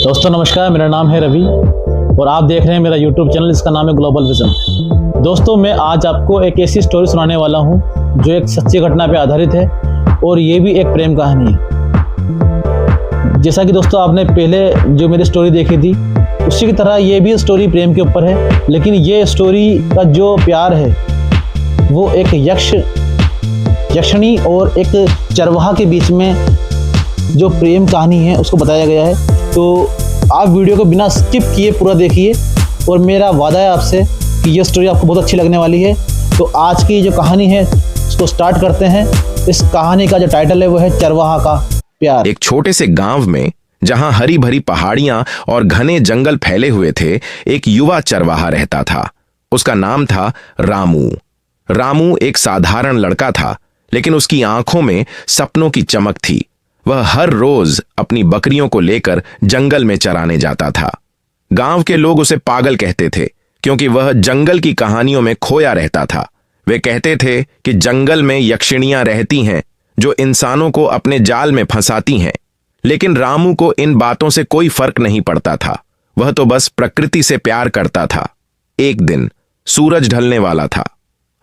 दोस्तों नमस्कार, मेरा नाम है रवि और आप देख रहे हैं मेरा यूट्यूब चैनल, इसका नाम है ग्लोबल विजन। दोस्तों मैं आज आपको एक ऐसी स्टोरी सुनाने वाला हूं जो एक सच्ची घटना पर आधारित है और ये भी एक प्रेम कहानी है। जैसा कि दोस्तों आपने पहले जो मेरी स्टोरी देखी थी उसी की तरह ये भी स्टोरी प्रेम के ऊपर है, लेकिन ये स्टोरी का जो प्यार है वो एक यक्षिणी और एक चरवाहा के बीच में जो प्रेम कहानी है उसको बताया गया है। तो आप वीडियो को बिना स्किप किए पूरा देखिए और मेरा वादा है आपसे कि ये स्टोरी आपको बहुत अच्छी लगने वाली है। तो आज की जो कहानी है उसको स्टार्ट करते हैं। इस कहानी का जो टाइटल है वो है चरवाहा का प्यार। एक छोटे से गांव में जहां हरी भरी पहाड़ियां और घने जंगल फैले हुए थे, एक युवा चरवाहा रहता था। उसका नाम था रामू। रामू एक साधारण लड़का था, लेकिन उसकी आंखों में सपनों की चमक थी। वह हर रोज अपनी बकरियों को लेकर जंगल में चराने जाता था। गांव के लोग उसे पागल कहते थे क्योंकि वह जंगल की कहानियों में खोया रहता था। वे कहते थे कि जंगल में यक्षिणियां रहती हैं जो इंसानों को अपने जाल में फंसाती हैं, लेकिन रामू को इन बातों से कोई फर्क नहीं पड़ता था। वह तो बस प्रकृति से प्यार करता था। एक दिन सूरज ढलने वाला था।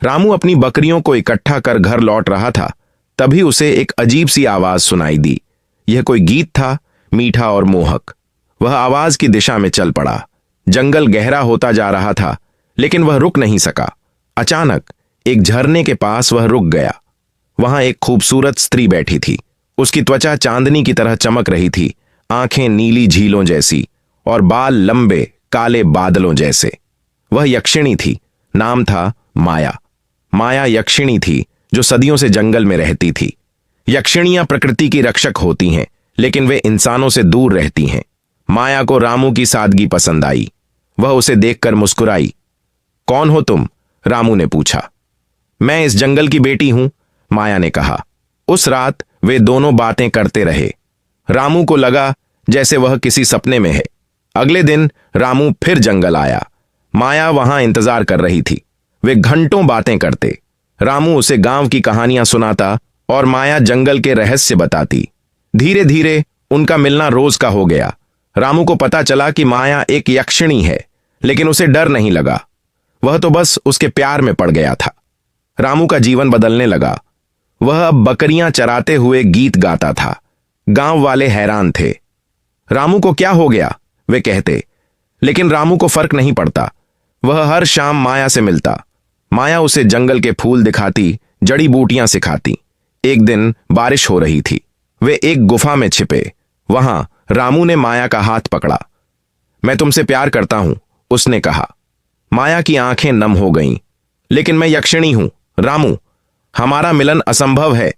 रामू अपनी बकरियों को इकट्ठा कर घर लौट रहा था, तभी उसे एक अजीब सी आवाज सुनाई दी। यह कोई गीत था, मीठा और मोहक। वह आवाज की दिशा में चल पड़ा। जंगल गहरा होता जा रहा था, लेकिन वह रुक नहीं सका। अचानक एक झरने के पास वह रुक गया। वहां एक खूबसूरत स्त्री बैठी थी। उसकी त्वचा चांदनी की तरह चमक रही थी, आंखें नीली झीलों जैसी और बाल लंबे काले बादलों जैसे। वह यक्षिणी थी। नाम था माया। माया यक्षिणी थी जो सदियों से जंगल में रहती थी। यक्षिणियां प्रकृति की रक्षक होती हैं, लेकिन वे इंसानों से दूर रहती हैं। माया को रामू की सादगी पसंद आई। वह उसे देखकर मुस्कुराई। कौन हो तुम? रामू ने पूछा। मैं इस जंगल की बेटी हूं, माया ने कहा। उस रात वे दोनों बातें करते रहे। रामू को लगा जैसे वह किसी सपने में है। अगले दिन रामू फिर जंगल आया। माया वहां इंतजार कर रही थी। वे घंटों बातें करते। रामू उसे गांव की कहानियां सुनाता और माया जंगल के रहस्य बताती। धीरे धीरे उनका मिलना रोज का हो गया। रामू को पता चला कि माया एक यक्षिणी है, लेकिन उसे डर नहीं लगा। वह तो बस उसके प्यार में पड़ गया था। रामू का जीवन बदलने लगा। वह अब बकरियां चराते हुए गीत गाता था। गांव वाले हैरान थे। रामू को क्या हो गया, वे कहते, लेकिन रामू को फर्क नहीं पड़ता। वह हर शाम माया से मिलता। माया उसे जंगल के फूल दिखाती, जड़ी बूटियां सिखाती। एक दिन बारिश हो रही थी। वे एक गुफा में छिपे। वहां रामू ने माया का हाथ पकड़ा। मैं तुमसे प्यार करता हूं, उसने कहा। माया की आंखें नम हो गईं। लेकिन मैं यक्षिणी हूं रामू, हमारा मिलन असंभव है।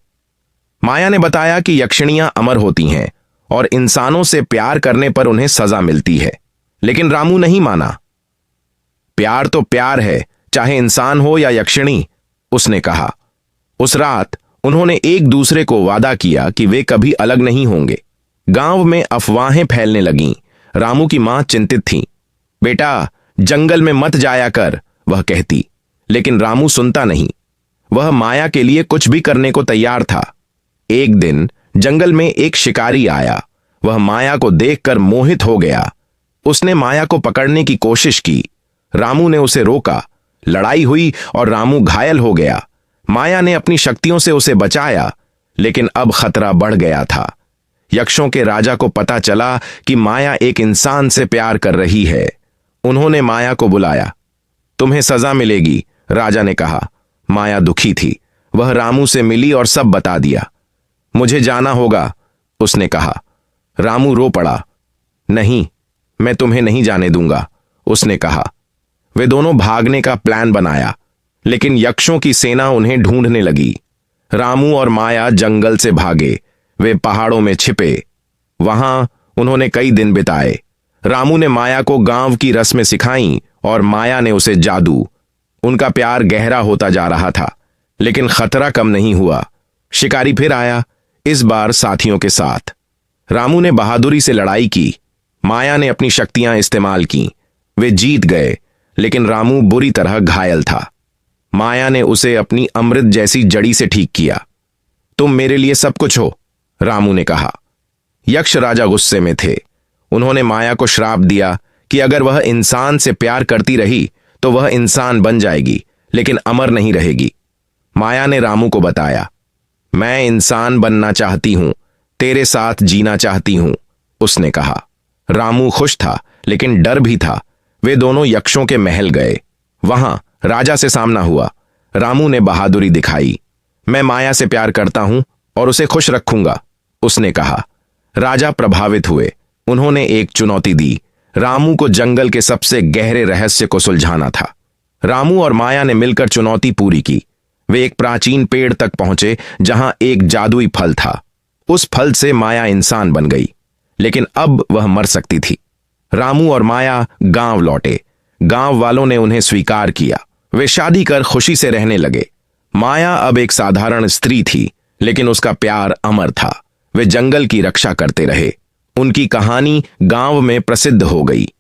माया ने बताया कि यक्षिणियां अमर होती हैं और इंसानों से प्यार करने पर उन्हें सजा मिलती है। लेकिन रामू नहीं माना। प्यार तो प्यार है, चाहे इंसान हो या यक्षिणी, उसने कहा। उस रात उन्होंने एक दूसरे को वादा किया कि वे कभी अलग नहीं होंगे। गांव में अफवाहें फैलने लगीं। रामू की मां चिंतित थी। बेटा, जंगल में मत जाया कर, वह कहती। लेकिन रामू सुनता नहीं। वह माया के लिए कुछ भी करने को तैयार था। एक दिन जंगल में एक शिकारी आया। वह माया को देखकर मोहित हो गया। उसने माया को पकड़ने की कोशिश की। रामू ने उसे रोका। लड़ाई हुई और रामू घायल हो गया। माया ने अपनी शक्तियों से उसे बचाया, लेकिन अब खतरा बढ़ गया था। यक्षों के राजा को पता चला कि माया एक इंसान से प्यार कर रही है। उन्होंने माया को बुलाया। तुम्हें सजा मिलेगी, राजा ने कहा। माया दुखी थी। वह रामू से मिली और सब बता दिया। मुझे जाना होगा, उसने कहा। रामू रो पड़ा। नहीं, मैं तुम्हें नहीं जाने दूंगा, उसने कहा। वे दोनों भागने का प्लान बनाया, लेकिन यक्षों की सेना उन्हें ढूंढने लगी। रामू और माया जंगल से भागे। वे पहाड़ों में छिपे। वहां उन्होंने कई दिन बिताए। रामू ने माया को गांव की रस्में सिखाई और माया ने उसे जादू। उनका प्यार गहरा होता जा रहा था, लेकिन खतरा कम नहीं हुआ। शिकारी फिर आया, इस बार साथियों के साथ। रामू ने बहादुरी से लड़ाई की। माया ने अपनी शक्तियां इस्तेमाल की। वे जीत गए, लेकिन रामू बुरी तरह घायल था। माया ने उसे अपनी अमृत जैसी जड़ी से ठीक किया। तुम मेरे लिए सब कुछ हो, रामू ने कहा। यक्ष राजा गुस्से में थे। उन्होंने माया को श्राप दिया कि अगर वह इंसान से प्यार करती रही तो वह इंसान बन जाएगी, लेकिन अमर नहीं रहेगी। माया ने रामू को बताया, मैं इंसान बनना चाहती हूं, तेरे साथ जीना चाहती हूं, उसने कहा। रामू खुश था, लेकिन डर भी था। वे दोनों यक्षों के महल गए। वहां राजा से सामना हुआ। रामू ने बहादुरी दिखाई। मैं माया से प्यार करता हूं और उसे खुश रखूंगा, उसने कहा। राजा प्रभावित हुए। उन्होंने एक चुनौती दी। रामू को जंगल के सबसे गहरे रहस्य को सुलझाना था। रामू और माया ने मिलकर चुनौती पूरी की। वे एक प्राचीन पेड़ तक पहुंचे जहां एक जादुई फल था। उस फल से माया इंसान बन गई, लेकिन अब वह मर सकती थी। रामू और माया गांव लौटे। गांव वालों ने उन्हें स्वीकार किया। वे शादी कर खुशी से रहने लगे। माया अब एक साधारण स्त्री थी, लेकिन उसका प्यार अमर था। वे जंगल की रक्षा करते रहे। उनकी कहानी गांव में प्रसिद्ध हो गई।